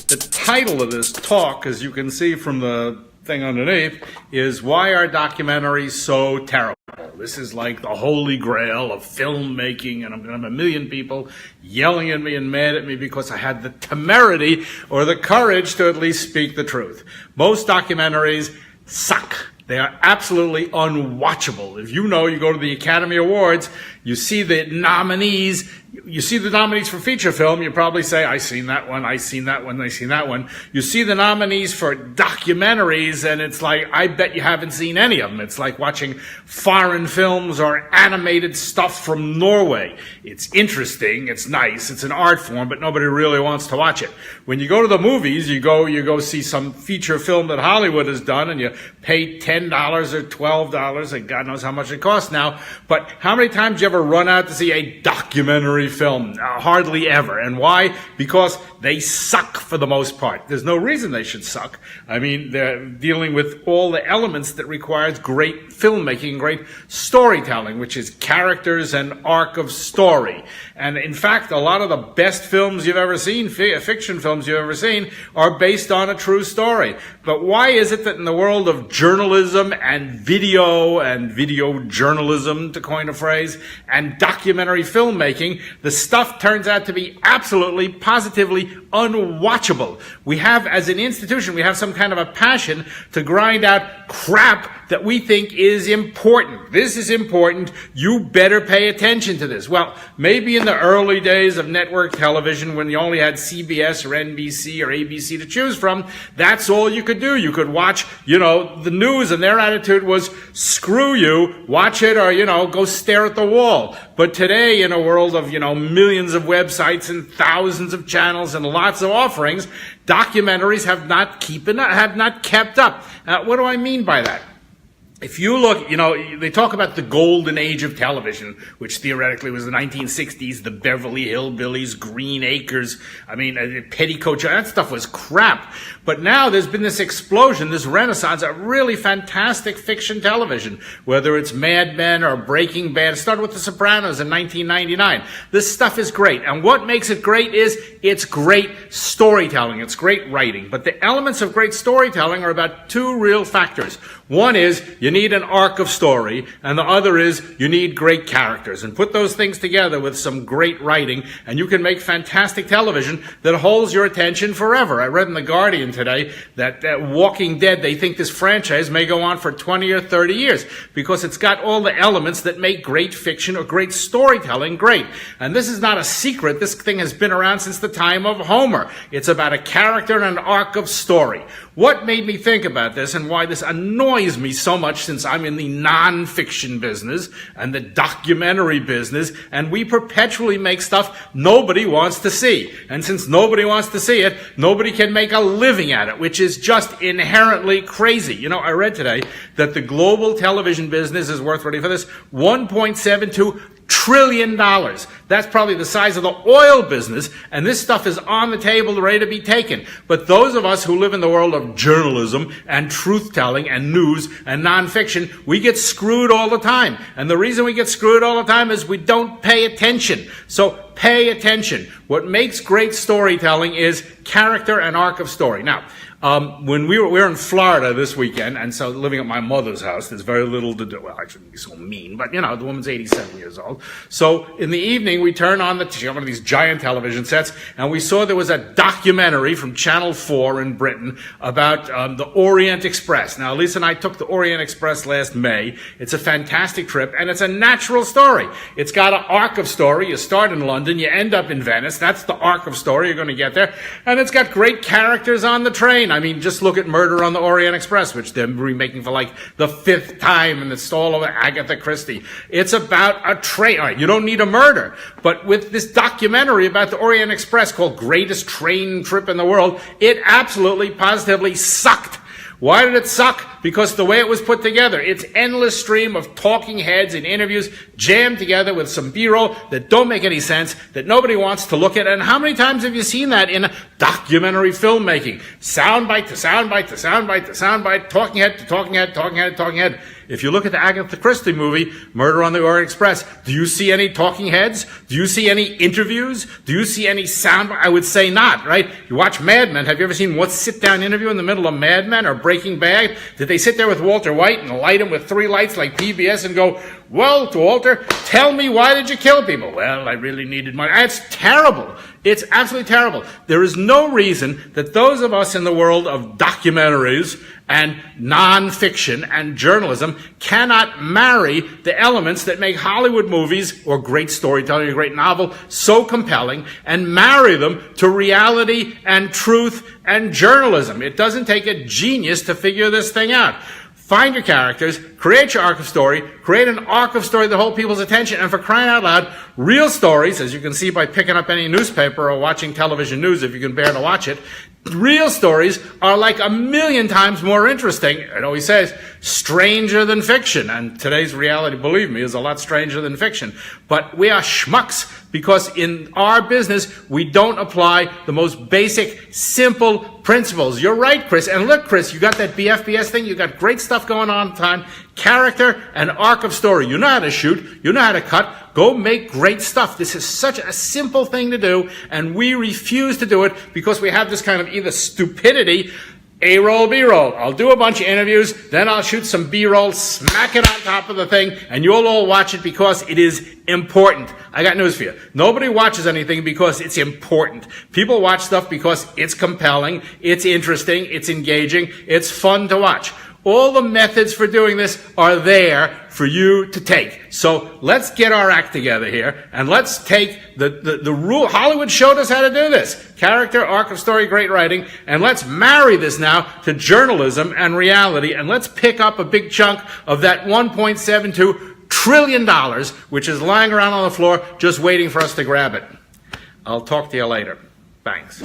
The title of this talk, as you can see from the thing underneath, is Why Are Documentaries So Terrible? This is like the holy grail of filmmaking, and I'm going to have a million people yelling at me and mad at me because I had the temerity or the courage to at least speak the truth. Most documentaries suck. They are absolutely unwatchable. If you know, you go to the Academy Awards, you see the nominees for feature film, you probably say, I seen that one, I seen that one, I seen that one. You see the nominees for documentaries, and it's like, I bet you haven't seen any of them. It's like watching foreign films or animated stuff from Norway. It's interesting, it's nice, it's an art form, but nobody really wants to watch it. When you go to the movies, you go see some feature film that Hollywood has done, and you pay $10 or $12, and God knows how much it costs now. But how many times do you ever run out to see a documentary film? Hardly ever. And why? Because they suck for the most part. There's no reason they should suck. I mean, they're dealing with all the elements that requires great filmmaking, great storytelling, which is characters and arc of story. And in fact, a lot of the best films you've ever seen, fiction films you've ever seen, are based on a true story. But why is it that in the world of journalism and video journalism, to coin a phrase, and documentary filmmaking, the stuff turns out to be absolutely, positively unwatchable? We have, as an institution, we have some kind of a passion to grind out crap that we think is important. This is important. You better pay attention to this. Well, maybe in the early days of network television, when you only had CBS or NBC or ABC to choose from, that's all you could do. You could watch, the news, and their attitude was, screw you, watch it, or, go stare at the wall. But today, in a world of, millions of websites and thousands of channels and lots of offerings, documentaries have not kept up. What do I mean by that? If you look, they talk about the golden age of television, which theoretically was the 1960s, the Beverly Hillbillies, Green Acres, Petticoat, that stuff was crap. But now there's been this explosion, this renaissance of really fantastic fiction television, whether it's Mad Men or Breaking Bad. It started with The Sopranos in 1999. This stuff is great. And what makes it great is it's great storytelling. It's great writing. But the elements of great storytelling are about two real factors. One is you need an arc of story, and the other is you need great characters. And put those things together with some great writing, and you can make fantastic television that holds your attention forever. I read in The Guardian today that Walking Dead, they think this franchise may go on for 20 or 30 years because it's got all the elements that make great fiction or great storytelling great. And this is not a secret. This thing has been around since the time of Homer. It's about a character and an arc of story. What made me think about this and why this annoys me so much, since I'm in the non-fiction business and the documentary business, and we perpetually make stuff nobody wants to see. And since nobody wants to see it, nobody can make a living at it, which is just inherently crazy. I read today that the global television business is worth, ready for this, $1.72 trillion. That's probably the size of the oil business, and this stuff is on the table ready to be taken. But those of us who live in the world of journalism and truth-telling and news and nonfiction, we get screwed all the time. And the reason we get screwed all the time is we don't pay attention. So pay attention. What makes great storytelling is character and arc of story. Now, when we were in Florida this weekend, and so living at my mother's house, there's very little to do. Well, I shouldn't be so mean, but the woman's 87 years old. So in the evening, we turned on one of these giant television sets, and we saw there was a documentary from Channel 4 in Britain about the Orient Express. Now, Lisa and I took the Orient Express last May. It's a fantastic trip, and it's a natural story. It's got an arc of story. You start in London, you end up in Venice. That's the arc of story. You're going to get there. And it's got great characters on the train. Just look at Murder on the Orient Express, which they're remaking for like the 5th time, and it's all over Agatha Christie. It's about a train. All right, you don't need a murder. But with this documentary about the Orient Express called Greatest Train Trip in the World, it absolutely, positively sucked. Why did it suck? Because the way it was put together, it's endless stream of talking heads and interviews jammed together with some B-roll that don't make any sense, that nobody wants to look at. And how many times have you seen that in documentary filmmaking? Soundbite to soundbite to soundbite to soundbite, talking head to talking head, talking head, talking head. If you look at the Agatha Christie movie, Murder on the Orient Express, do you see any talking heads? Do you see any interviews? Do you see any sound? I would say not, right? You watch Mad Men. Have you ever seen one sit-down interview in the middle of Mad Men or Breaking Bad? Did they sit there with Walter White and light him with 3 lights like PBS and go, well, Walter, tell me, why did you kill people? Well, I really needed money. It's terrible. It's absolutely terrible. There is no reason that those of us in the world of documentaries and nonfiction and journalism cannot marry the elements that make Hollywood movies or great storytelling, a great novel, so compelling, and marry them to reality and truth and journalism. It doesn't take a genius to figure this thing out. Find your characters, create your arc of story, create an arc of story that holds people's attention, and for crying out loud, real stories, as you can see by picking up any newspaper or watching television news if you can bear to watch it, real stories are like 1,000,000 times more interesting. It always says, stranger than fiction. And today's reality, believe me, is a lot stranger than fiction. But we are schmucks because in our business, we don't apply the most basic, simple principles. You're right, Chris. And look, Chris, you got that BFBS thing. You got great stuff going on time. Character and arc of story. You know how to shoot. You know how to cut. Go make great stuff. This is such a simple thing to do, and we refuse to do it because we have this kind of either stupidity, A-roll, B-roll. I'll do a bunch of interviews, then I'll shoot some B-roll, smack it on top of the thing, and you'll all watch it because it is important. I got news for you. Nobody watches anything because it's important. People watch stuff because it's compelling, it's interesting, it's engaging, it's fun to watch. All the methods for doing this are there for you to take. So let's get our act together here, and let's take the rule. Hollywood showed us how to do this. Character, arc of story, great writing, and let's marry this now to journalism and reality, and let's pick up a big chunk of that $1.72 trillion, which is lying around on the floor just waiting for us to grab it. I'll talk to you later. Thanks.